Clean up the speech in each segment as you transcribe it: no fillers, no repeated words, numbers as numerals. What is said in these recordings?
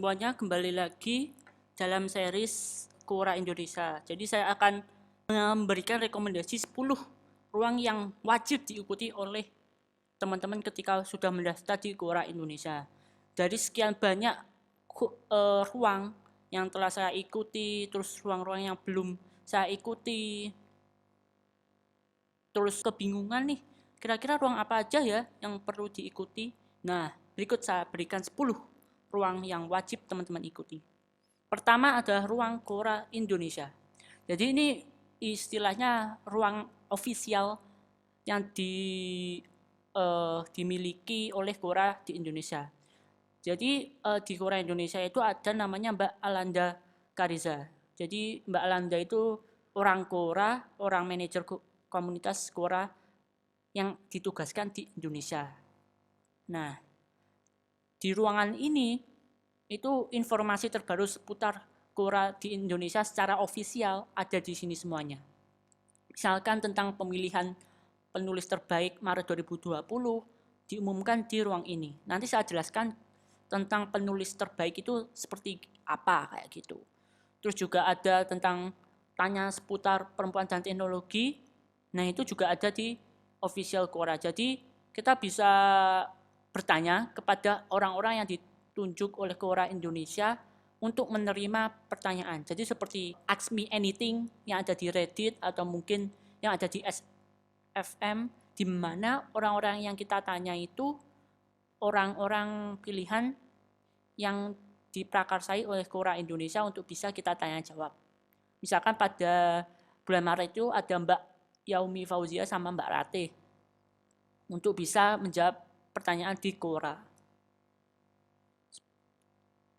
semuanya, kembali lagi dalam series Quora Indonesia. Jadi saya akan memberikan rekomendasi 10 ruang yang wajib diikuti oleh teman-teman ketika sudah mendaftar di Quora Indonesia. Dari sekian banyak ruang yang telah saya ikuti, terus ruang-ruang yang belum saya ikuti, terus kebingungan nih, kira-kira ruang apa aja ya yang perlu diikuti. Nah, berikut saya berikan 10 ruang yang wajib teman-teman ikuti. Pertama adalah ruang Quora Indonesia. Jadi ini istilahnya ruang ofisial yang dimiliki oleh Quora di Indonesia. Jadi di Quora Indonesia itu ada namanya Mbak Alanda Kariza. Jadi Mbak Alanda itu orang Quora, orang manajer komunitas Quora yang ditugaskan di Indonesia. Nah, di ruangan ini itu informasi terbaru seputar Quora di Indonesia secara ofisial ada di sini semuanya. Misalkan tentang pemilihan penulis terbaik Maret 2020 diumumkan di ruang ini. Nanti saya jelaskan tentang penulis terbaik itu seperti apa kayak gitu. Terus juga ada tentang tanya seputar perempuan dan teknologi. Nah, itu juga ada di official Quora. Jadi kita bisa bertanya kepada orang-orang yang ditunjuk oleh Quora Indonesia untuk menerima pertanyaan. Jadi seperti Ask Me Anything yang ada di Reddit atau mungkin yang ada di SFM, di mana orang-orang yang kita tanya itu orang-orang pilihan yang diprakarsai oleh Quora Indonesia untuk bisa kita tanya jawab. Misalkan pada bulan Maret itu ada Mbak Yaumi Fauzia sama Mbak Ratih untuk bisa menjawab pertanyaan di Quora.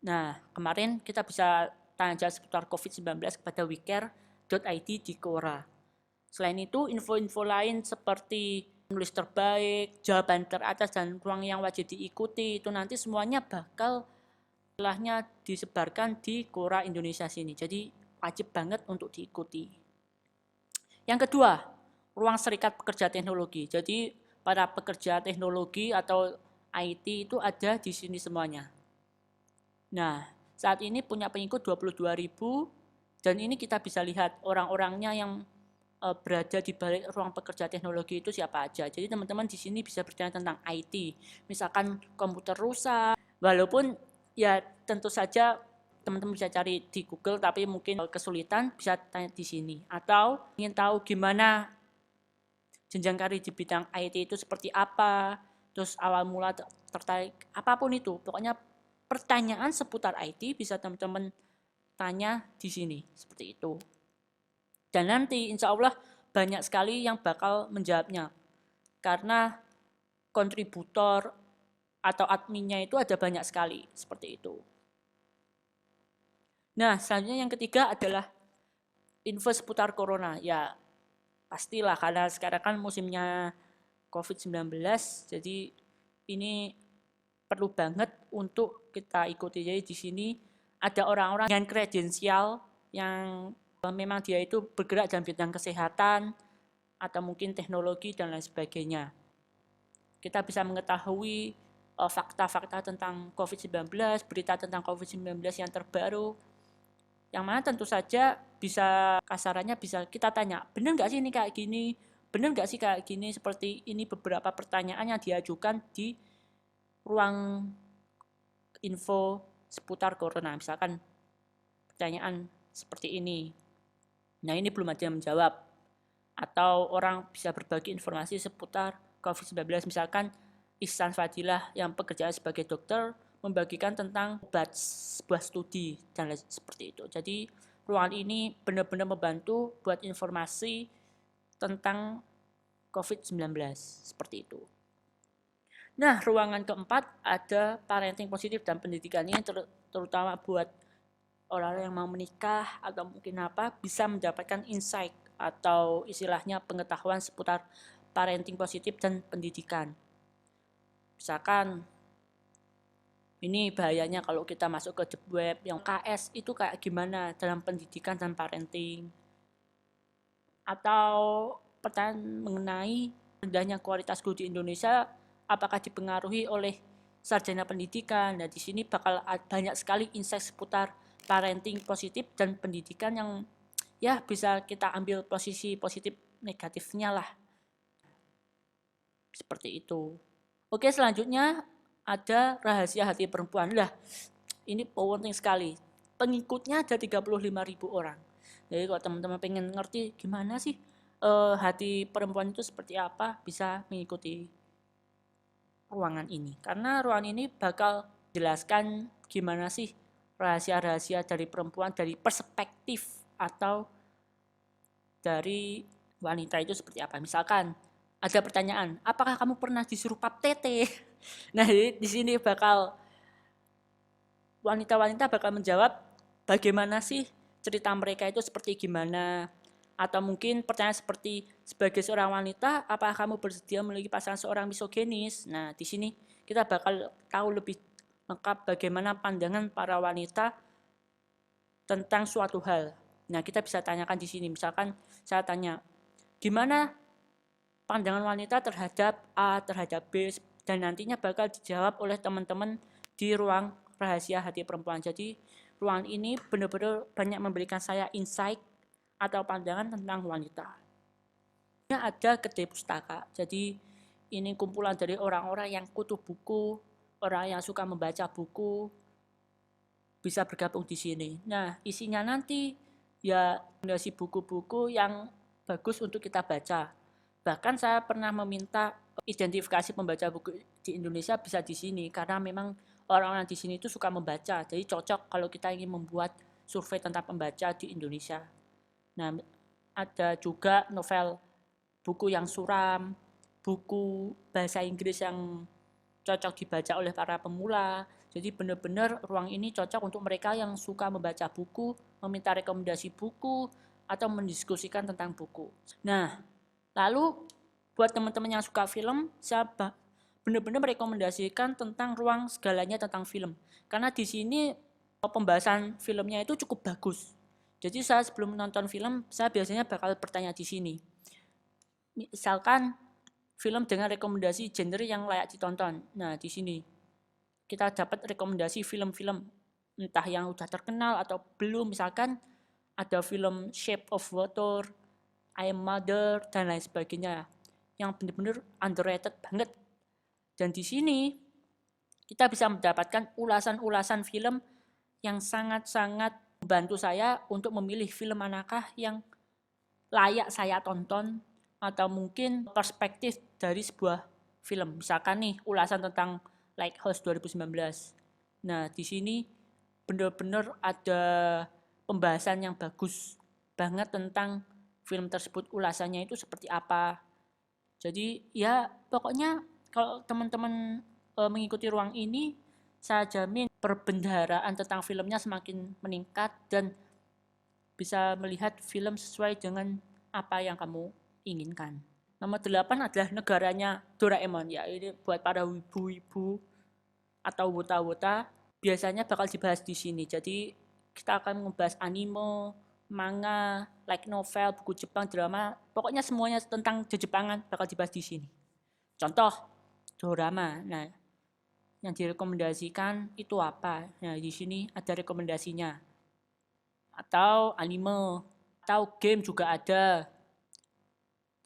Nah, kemarin kita bisa tanya jawab seputar COVID-19 kepada wecare.id di Quora. Selain itu, info-info lain seperti penulis terbaik, jawaban teratas, dan ruang yang wajib diikuti, itu nanti semuanya bakal setelahnya disebarkan di Quora Indonesia sini. Jadi wajib banget untuk diikuti. Yang kedua, ruang Serikat Pekerja Teknologi. Jadi para pekerja teknologi atau IT itu ada di sini semuanya. Nah, saat ini punya pengikut 22.000 dan ini kita bisa lihat orang-orangnya yang berada di balik ruang pekerja teknologi itu siapa aja. Jadi teman-teman di sini bisa bertanya tentang IT. Misalkan komputer rusak, walaupun ya tentu saja teman-teman bisa cari di Google tapi mungkin kesulitan bisa tanya di sini. Atau ingin tahu gimana jenjang karir di bidang IT itu seperti apa, terus awal mula tertarik apapun itu, pokoknya pertanyaan seputar IT bisa teman-teman tanya di sini seperti itu. Dan nanti insya Allah banyak sekali yang bakal menjawabnya karena kontributor atau adminnya itu ada banyak sekali seperti itu. Nah, selanjutnya yang ketiga adalah info seputar corona. Ya pastilah karena sekarang kan musimnya COVID-19, jadi ini perlu banget untuk kita ikuti. Jadi di sini ada orang-orang dengan kredensial yang memang dia itu bergerak dalam bidang kesehatan atau mungkin teknologi dan lain sebagainya. Kita bisa mengetahui fakta-fakta tentang COVID-19, berita tentang COVID-19 yang terbaru, yang mana tentu saja bisa kasarannya bisa kita tanya, benar nggak sih ini kayak gini, benar nggak sih kayak gini, seperti ini beberapa pertanyaan yang diajukan di ruang info seputar corona. Misalkan pertanyaan seperti ini, nah ini belum ada yang menjawab, atau orang bisa berbagi informasi seputar COVID-19. Misalkan Ihsan Fadilah yang pekerjaan sebagai dokter membagikan tentang obat sebuah studi dan lain seperti itu. Jadi ruangan ini benar-benar membantu buat informasi tentang COVID-19 seperti itu. Nah, ruangan keempat ada parenting positif dan pendidikannya terutama buat orang yang mau menikah atau mungkin apa bisa mendapatkan insight atau istilahnya pengetahuan seputar parenting positif dan pendidikan. Misalkan ini bahayanya kalau kita masuk ke web yang KS itu kayak gimana dalam pendidikan dan parenting. Atau pertanyaan mengenai rendahnya kualitas guru di Indonesia apakah dipengaruhi oleh sarjana pendidikan. Nah, di sini bakal banyak sekali insight seputar parenting positif dan pendidikan yang ya bisa kita ambil posisi positif negatifnya lah. Seperti itu. Oke, selanjutnya ada rahasia hati perempuan. Lah, ini penting sekali. Pengikutnya ada 35.000 orang. Jadi kalau teman-teman pengen ngerti gimana sih hati perempuan itu seperti apa, bisa mengikuti ruangan ini. Karena ruangan ini bakal jelaskan gimana sih rahasia-rahasia dari perempuan dari perspektif atau dari wanita itu seperti apa. Misalkan ada pertanyaan, apakah kamu pernah disuruh pap tete? Nah, di sini bakal wanita-wanita bakal menjawab bagaimana sih cerita mereka itu seperti gimana. Atau mungkin pertanyaan seperti, sebagai seorang wanita, apakah kamu bersedia memiliki pasangan seorang misoginis? Nah, di sini kita bakal tahu lebih lengkap bagaimana pandangan para wanita tentang suatu hal. Nah, kita bisa tanyakan di sini. Misalkan saya tanya, gimana pandangan wanita terhadap A, terhadap B, dan nantinya bakal dijawab oleh teman-teman di ruang rahasia hati perempuan. Jadi ruangan ini benar-benar banyak memberikan saya insight atau pandangan tentang wanita. Ini ada kedai pustaka. Jadi ini kumpulan dari orang-orang yang kutu buku, orang yang suka membaca buku, bisa bergabung di sini. Nah, isinya nanti ya rekomendasi buku-buku yang bagus untuk kita baca. Bahkan saya pernah meminta identifikasi pembaca buku di Indonesia bisa di sini karena memang orang-orang di sini itu suka membaca. Jadi cocok kalau kita ingin membuat survei tentang pembaca di Indonesia. Nah, ada juga novel buku yang suram, buku bahasa Inggris yang cocok dibaca oleh para pemula. Jadi benar-benar ruang ini cocok untuk mereka yang suka membaca buku, meminta rekomendasi buku, atau mendiskusikan tentang buku. Nah, lalu buat teman-teman yang suka film, saya benar-benar merekomendasikan tentang ruang segalanya tentang film. Karena di sini pembahasan filmnya itu cukup bagus. Jadi saya sebelum menonton film, saya biasanya bakal bertanya di sini. Misalkan film dengan rekomendasi genre yang layak ditonton. Nah, di sini kita dapat rekomendasi film-film entah yang udah terkenal atau belum. Misalkan ada film Shape of Water, I Am Mother, dan lain sebagainya yang benar-benar underrated banget. Dan di sini kita bisa mendapatkan ulasan-ulasan film yang sangat-sangat membantu saya untuk memilih film manakah yang layak saya tonton atau mungkin perspektif dari sebuah film. Misalkan nih ulasan tentang Lighthouse 2019. Nah, di sini benar-benar ada pembahasan yang bagus banget tentang film tersebut, ulasannya itu seperti apa. Jadi ya pokoknya kalau teman-teman mengikuti ruang ini, saya jamin perbendaharaan tentang filmnya semakin meningkat dan bisa melihat film sesuai dengan apa yang kamu inginkan. Nomor 8 adalah negaranya Doraemon. Ya, ini buat para wibu-wibu atau wota-wota biasanya bakal dibahas di sini. Jadi kita akan membahas anime, manga, light novel, buku Jepang, drama, pokoknya semuanya tentang Jepangan bakal dibahas di sini. Contoh dorama. Nah, yang direkomendasikan itu apa? Nah, di sini ada rekomendasinya. Atau anime, atau game juga ada.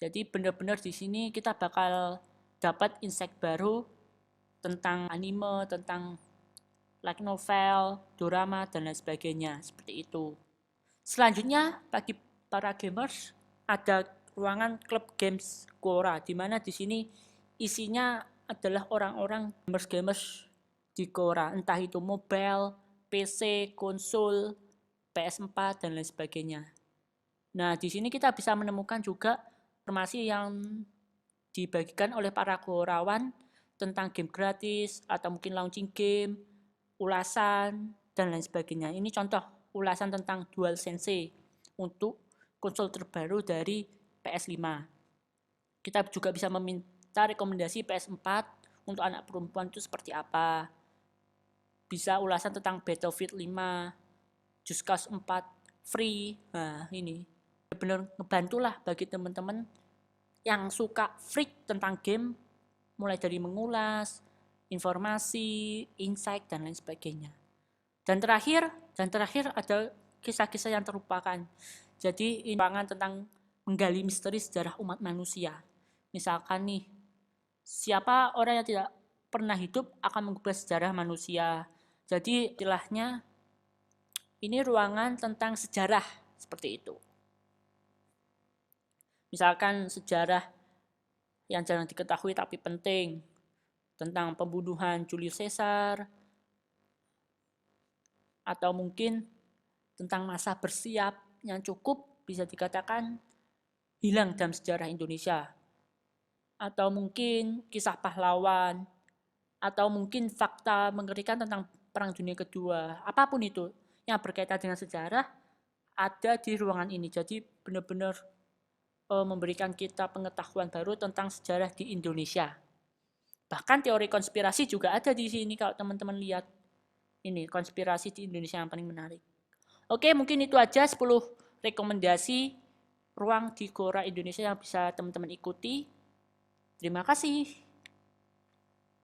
Jadi benar-benar di sini kita bakal dapat insight baru tentang anime, tentang light novel, dorama, dan lain sebagainya. Seperti itu. Selanjutnya, bagi para gamers, ada ruangan klub games Quora, di mana di sini isinya adalah orang-orang gamers-gamers di Quora, entah itu mobile, PC, konsol, PS4, dan lain sebagainya. Nah, di sini kita bisa menemukan juga informasi yang dibagikan oleh para Quorawan tentang game gratis atau mungkin launching game, ulasan, dan lain sebagainya. Ini contoh ulasan tentang DualSense untuk konsol terbaru dari PS5. Kita juga bisa meminta rekomendasi PS4 untuk anak perempuan itu seperti apa. Bisa ulasan tentang Battlefield 5, Just Cause 4, free. Nah, ini benar ngebantulah bagi teman-teman yang suka freak tentang game, mulai dari mengulas, informasi, insight, dan lain sebagainya. Dan terakhir ada kisah-kisah yang terlupakan. Jadi ini tentang menggali misteri sejarah umat manusia. Misalkan nih, siapa orang yang tidak pernah hidup akan mengubah sejarah manusia. Jadi istilahnya ini ruangan tentang sejarah seperti itu. Misalkan sejarah yang jarang diketahui tapi penting tentang pembunuhan Julius Caesar, atau mungkin tentang masa bersiap yang cukup bisa dikatakan hilang dalam sejarah Indonesia, atau mungkin kisah pahlawan, atau mungkin fakta mengerikan tentang Perang Dunia Kedua. Apapun itu yang berkaitan dengan sejarah ada di ruangan ini. Jadi benar-benar memberikan kita pengetahuan baru tentang sejarah di Indonesia. Bahkan teori konspirasi juga ada di sini kalau teman-teman lihat. Ini konspirasi di Indonesia yang paling menarik. Oke, mungkin itu aja 10 rekomendasi ruang di Gora Indonesia yang bisa teman-teman ikuti. Terima kasih.